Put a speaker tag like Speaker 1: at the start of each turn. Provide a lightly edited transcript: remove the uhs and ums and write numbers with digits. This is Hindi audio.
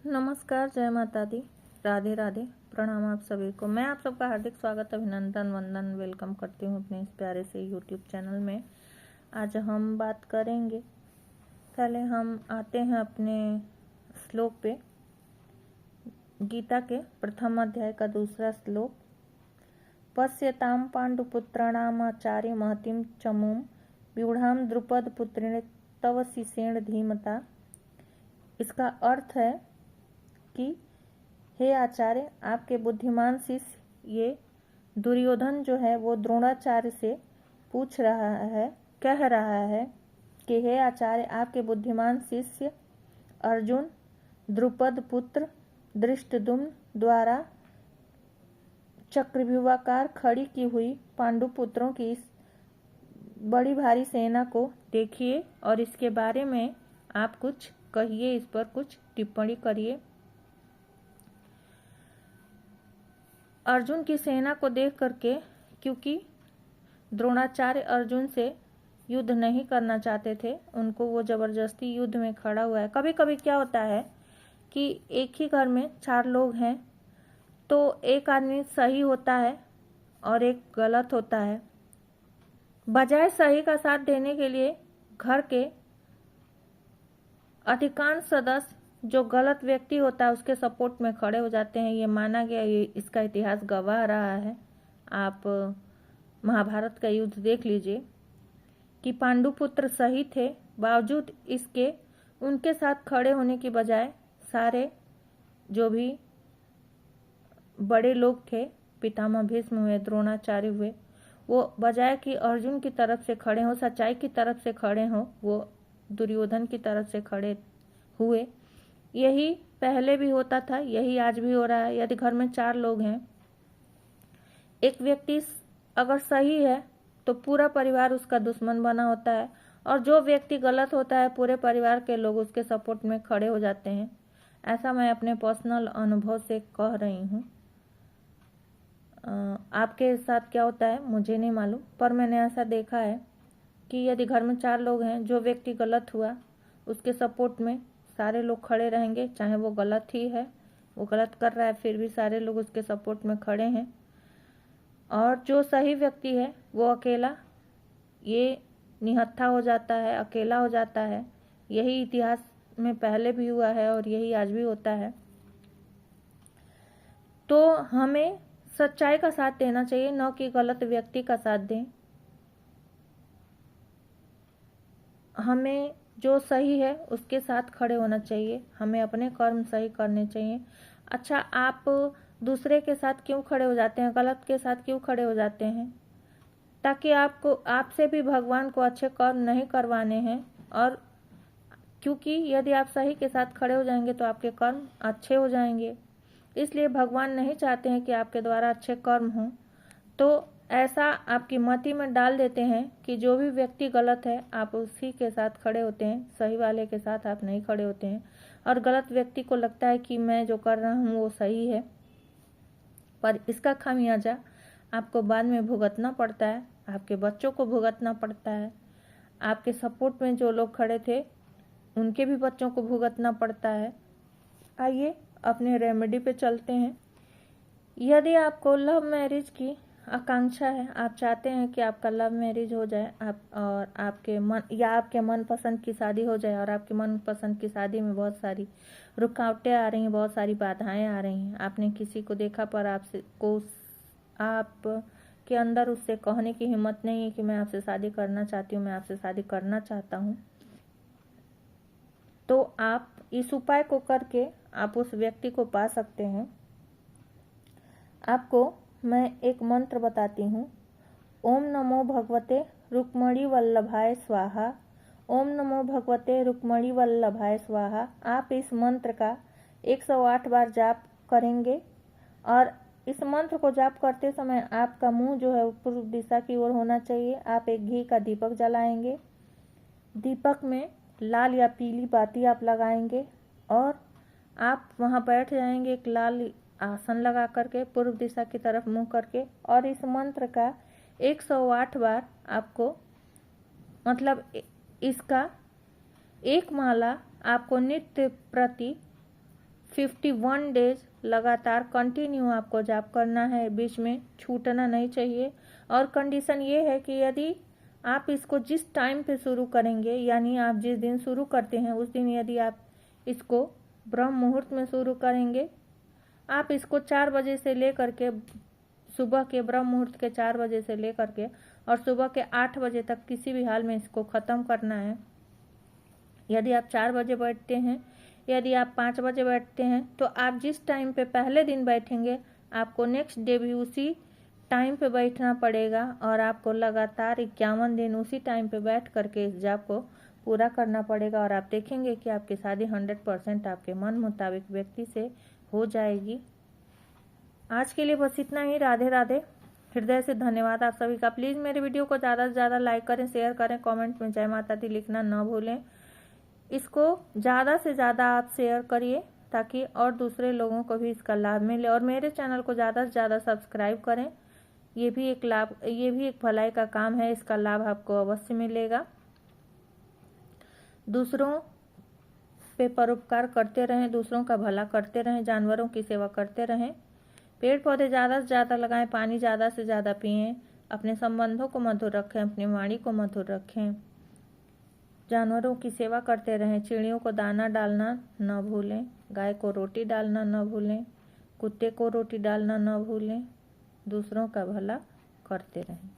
Speaker 1: नमस्कार, जय माता दी, राधे राधे, प्रणाम आप सभी को। मैं आप सबका हार्दिक स्वागत, अभिनंदन, वंदन, वेलकम करती हूँ अपने इस प्यारे से यूट्यूब चैनल में। आज हम बात करेंगे, पहले हम आते हैं अपने श्लोक पे। गीता के प्रथम अध्याय का दूसरा श्लोक। पश्यताम पांडुपुत्राणाम आचार्य महतिम चमूम व्यूढ़ाम द्रुपद पुत्रिण तव शिषेण धीमता। इसका अर्थ है कि हे आचार्य, आपके बुद्धिमान शिष्य ये दुर्योधन जो है वो द्रोणाचार्य से पूछ रहा है, कह रहा है कि हे आचार्य, आपके बुद्धिमान शिष्य अर्जुन द्रुपद पुत्र धृष्टद्युम्न द्वारा चक्रव्यूहाकार खड़ी की हुई पांडु पुत्रों की इस बड़ी भारी सेना को देखिए और इसके बारे में आप कुछ कहिए, इस पर कुछ टिप्पणी करिए। अर्जुन की सेना को देख करके, क्योंकि द्रोणाचार्य अर्जुन से युद्ध नहीं करना चाहते थे, उनको वो जबरदस्ती युद्ध में खड़ा हुआ है। कभी कभी क्या होता है कि एक ही घर में 4 लोग हैं तो एक आदमी सही होता है और एक गलत होता है। बजाय सही का साथ देने के लिए घर के अधिकांश सदस्य जो गलत व्यक्ति होता है उसके सपोर्ट में खड़े हो जाते हैं। ये माना गया, ये इसका इतिहास गवाह रहा है। आप महाभारत का युद्ध देख लीजिए कि पांडुपुत्र सही थे, बावजूद इसके उनके साथ खड़े होने की बजाय सारे जो भी बड़े लोग थे, पितामह भीष्म हुए, द्रोणाचार्य हुए, वो बजाय कि अर्जुन की तरफ से खड़े हों, सच्चाई की तरफ से खड़े हों, वो दुर्योधन की तरफ से खड़े हुए। यही पहले भी होता था, यही आज भी हो रहा है। यदि घर में 4 लोग हैं, एक व्यक्ति अगर सही है तो पूरा परिवार उसका दुश्मन बना होता है, और जो व्यक्ति गलत होता है पूरे परिवार के लोग उसके सपोर्ट में खड़े हो जाते हैं। ऐसा मैं अपने पर्सनल अनुभव से कह रही हूँ। आपके साथ क्या होता है मुझे नहीं मालूम, पर मैंने ऐसा देखा है कि यदि घर में 4 लोग हैं, जो व्यक्ति गलत हुआ उसके सपोर्ट में सारे लोग खड़े रहेंगे, चाहे वो गलत ही है, वो गलत कर रहा है, फिर भी सारे लोग उसके सपोर्ट में खड़े हैं। और जो सही व्यक्ति है वो अकेला ये निहत्था हो जाता है, अकेला हो जाता है। यही इतिहास में पहले भी हुआ है और यही आज भी होता है। तो हमें सच्चाई का साथ देना चाहिए, न कि गलत व्यक्ति का साथ दें। हमें जो सही है उसके साथ खड़े होना चाहिए, हमें अपने कर्म सही करने चाहिए। अच्छा, आप दूसरे के साथ क्यों खड़े हो जाते हैं, गलत के साथ क्यों खड़े हो जाते हैं? ताकि आपसे भी भगवान को अच्छे कर्म नहीं करवाने हैं। और क्योंकि यदि आप सही के साथ खड़े हो जाएंगे तो आपके कर्म अच्छे हो जाएंगे, इसलिए भगवान नहीं चाहते हैं कि आपके द्वारा अच्छे कर्म हों। तो ऐसा आपकी मति में डाल देते हैं कि जो भी व्यक्ति गलत है आप उसी के साथ खड़े होते हैं, सही वाले के साथ आप नहीं खड़े होते हैं। और गलत व्यक्ति को लगता है कि मैं जो कर रहा हूँ वो सही है, पर इसका खामियाजा आपको बाद में भुगतना पड़ता है, आपके बच्चों को भुगतना पड़ता है, आपके सपोर्ट में जो लोग खड़े थे उनके भी बच्चों को भुगतना पड़ता है। आइए अपने रेमेडी पे चलते हैं। यदि आपको लव मैरिज की आकांक्षा है, आप चाहते हैं कि आपका लव मैरिज हो जाए, और आपके मनपसंद की शादी हो जाए, और आपके मनपसंद की शादी में बहुत सारी रुकावटें आ रही हैं, बहुत सारी बाधाएं आ रही हैं, आपने किसी को देखा पर आपके अंदर उससे कहने की हिम्मत नहीं है कि मैं आपसे शादी करना चाहती हूँ, मैं आपसे शादी करना चाहता हूँ, तो आप इस उपाय को करके आप उस व्यक्ति को पा सकते हैं। आपको मैं एक मंत्र बताती हूँ। ओम नमो भगवते रुक्मणी वल्लभाय स्वाहा, ओम नमो भगवते रुक्मणी वल्लभाय स्वाहा। आप इस मंत्र का 108 बार जाप करेंगे, और इस मंत्र को जाप करते समय आपका मुंह जो है पूर्व दिशा की ओर होना चाहिए। आप एक घी का दीपक जलाएंगे, दीपक में लाल या पीली बाती आप लगाएंगे, और आप वहाँ बैठ जाएंगे एक लाल आसन लगा करके पूर्व दिशा की तरफ मुंह करके, और इस मंत्र का 108 बार आपको, मतलब इसका एक माला आपको नित्य प्रति 51 डेज लगातार कंटिन्यू आपको जाप करना है, बीच में छूटना नहीं चाहिए। और कंडीशन ये है कि यदि आप इसको जिस टाइम पे शुरू करेंगे, यानी आप जिस दिन शुरू करते हैं उस दिन यदि आप इसको ब्रह्म मुहूर्त में शुरू करेंगे, आप इसको 4 बजे से लेकर के सुबह के ब्रह्म मुहूर्त के 4 बजे से लेकर के और सुबह के 8 बजे तक किसी भी हाल में इसको ख़त्म करना है। यदि आप 4 बजे बैठते हैं, यदि आप 5 बजे बैठते हैं, तो आप जिस टाइम पे पहले दिन बैठेंगे आपको नेक्स्ट डे भी उसी टाइम पे बैठना पड़ेगा और आपको लगातार 51 दिन उसी टाइम पे बैठ करके इस जाप को पूरा करना पड़ेगा। और आप देखेंगे कि आपकी शादी 100% आपके मन मुताबिक व्यक्ति से हो जाएगी। आज के लिए बस इतना ही। राधे राधे। हृदय से धन्यवाद आप सभी का। प्लीज़ मेरे वीडियो को ज़्यादा से ज़्यादा लाइक करें, शेयर करें, कमेंट में जय माता दी लिखना न भूलें। इसको ज़्यादा से ज़्यादा आप शेयर करिए ताकि और दूसरे लोगों को भी इसका लाभ मिले। और मेरे चैनल को ज़्यादा से ज़्यादा सब्सक्राइब करें। ये भी एक भलाई का काम है, इसका लाभ आपको अवश्य मिलेगा। दूसरों पे परोपकार करते रहें, दूसरों का भला करते रहें, जानवरों की सेवा करते रहें, पेड़ पौधे ज़्यादा से ज़्यादा लगाएं, पानी ज़्यादा से ज़्यादा पिएं, अपने संबंधों को मधुर रखें, अपनी वाणी को मधुर रखें, जानवरों की सेवा करते रहें, चिड़ियों को दाना डालना न भूलें, गाय को रोटी डालना न भूलें, कुत्ते को रोटी डालना न भूलें, दूसरों का भला करते रहें।